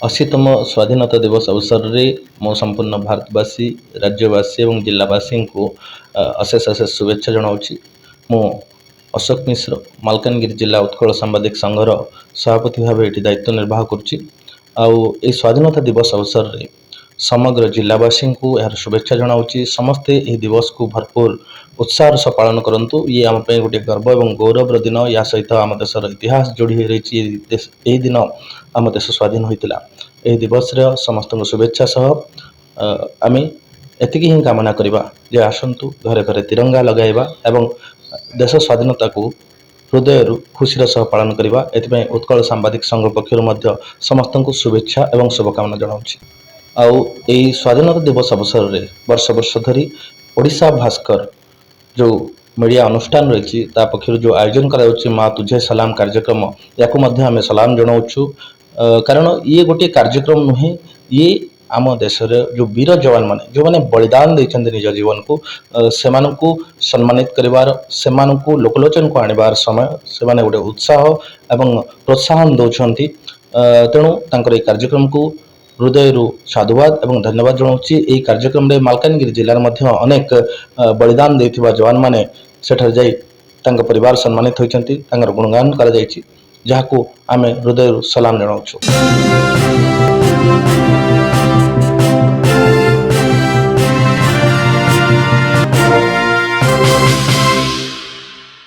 ଅଶୀତମ ସ୍ୱାଧୀନତା ଦିବସ ଅବସରରେ ମୁଁ ସମ୍ପୂର୍ଣ୍ଣ ଭାରତବାସୀ, ରାଜ୍ୟବାସୀ ଏବଂ ଜିଲ୍ଲାବାସୀଙ୍କୁ ଅଶେଷ ଅଶେଷ ଶୁଭେଚ୍ଛା ଜଣାଉଛି। ମୁଁ ଅଶୋକ ମିଶ୍ର, ମାଲକାନଗିରି ଜିଲ୍ଲା ଉତ୍କଳ ସାମ୍ବାଦିକ ସଂଘର ସଭାପତି ଭାବେ ଏଠି ଦାୟିତ୍ୱ ନିର୍ବାହ କରୁଛି। ଆଉ ଏହି ସ୍ୱାଧୀନତା ଦିବସ ଅବସରରେ ସମଗ୍ର ଜିଲ୍ଲାବାସୀଙ୍କୁ ଏହାର ଶୁଭେଚ୍ଛା ଜଣାଉଛି। ସମସ୍ତେ ଏହି ଦିବସକୁ ଭରପୁର ଉତ୍ସାହର ସହ ପାଳନ କରନ୍ତୁ। ଇଏ ଆମ ପାଇଁ ଗୋଟିଏ ଗର୍ବ ଏବଂ ଗୌରବର ଦିନ। ଏହା ସହିତ ଆମ ଦେଶର ଇତିହାସ ଯୋଡ଼ି ହୋଇ ରହିଛି। ଏହି ଦିନ ଆମ ଦେଶ ସ୍ୱାଧୀନ ହୋଇଥିଲା। ଏହି ଦିବସର ସମସ୍ତଙ୍କୁ ଶୁଭେଚ୍ଛା ସହ ଆମେ ଏତିକି ହିଁ କାମନା କରିବା ଯେ ଆସନ୍ତୁ ଘରେ ଘରେ ତିରଙ୍ଗା ଲଗାଇବା ଏବଂ ଦେଶ ସ୍ୱାଧୀନତାକୁ ହୃଦୟରୁ ଖୁସିର ସହ ପାଳନ କରିବା। ଏଥିପାଇଁ ଉତ୍କଳ ସାମ୍ବାଦିକ ସଂଘ ପକ୍ଷରୁ ମଧ୍ୟ ସମସ୍ତଙ୍କୁ ଶୁଭେଚ୍ଛା ଏବଂ ଶୁଭକାମନା ଜଣାଉଛି। ଆଉ ଏହି ସ୍ୱାଧୀନତା ଦିବସ ଅବସରରେ ବର୍ଷ ବର୍ଷ ଧରି ଓଡ଼ିଶା ଭାସ୍କର ଯେଉଁ ମିଡ଼ିଆ ଅନୁଷ୍ଠାନ ରହିଛି ତା ପକ୍ଷରୁ ଯେଉଁ ଆୟୋଜନ କରାଯାଉଛି ମା ତୁଝେ ସଲାମ କାର୍ଯ୍ୟକ୍ରମ, ୟାକୁ ମଧ୍ୟ ଆମେ ସଲାମ ଜଣାଉଛୁ। କାରଣ ଇଏ ଗୋଟିଏ କାର୍ଯ୍ୟକ୍ରମ ନୁହେଁ, ଇଏ ଆମ ଦେଶର ଯେଉଁ ବୀର ଯବାନମାନେ ଯେଉଁମାନେ ବଳିଦାନ ଦେଇଛନ୍ତି ନିଜ ଜୀବନକୁ, ସେମାନଙ୍କୁ ସମ୍ମାନିତ କରିବାର, ସେମାନଙ୍କୁ ଲୋକଲୋଚନକୁ ଆଣିବାର ସମୟ। ସେମାନେ ଗୋଟେ ଉତ୍ସାହ ଏବଂ ପ୍ରୋତ୍ସାହନ ଦେଉଛନ୍ତି। ତେଣୁ ତାଙ୍କର ଏହି କାର୍ଯ୍ୟକ୍ରମକୁ ହୃଦୟରୁ ସାଧୁବାଦ ଏବଂ ଧନ୍ୟବାଦ ଜଣାଉଛି। ଏହି କାର୍ଯ୍ୟକ୍ରମରେ ମାଲକାନଗିରି ଜିଲ୍ଲାରେ ମଧ୍ୟ ଅନେକ ବଳିଦାନ ଦେଇଥିବା ଯବାନମାନେ ସେଠାରେ ଯାଇ ତାଙ୍କ ପରିବାର ସମ୍ମାନିତ ହୋଇଛନ୍ତି, ତାଙ୍କର ଗୁଣଗାନ କରାଯାଇଛି, ଯାହାକୁ ଆମେ ହୃଦୟରୁ ସଲାମ ଜଣାଉଛୁ।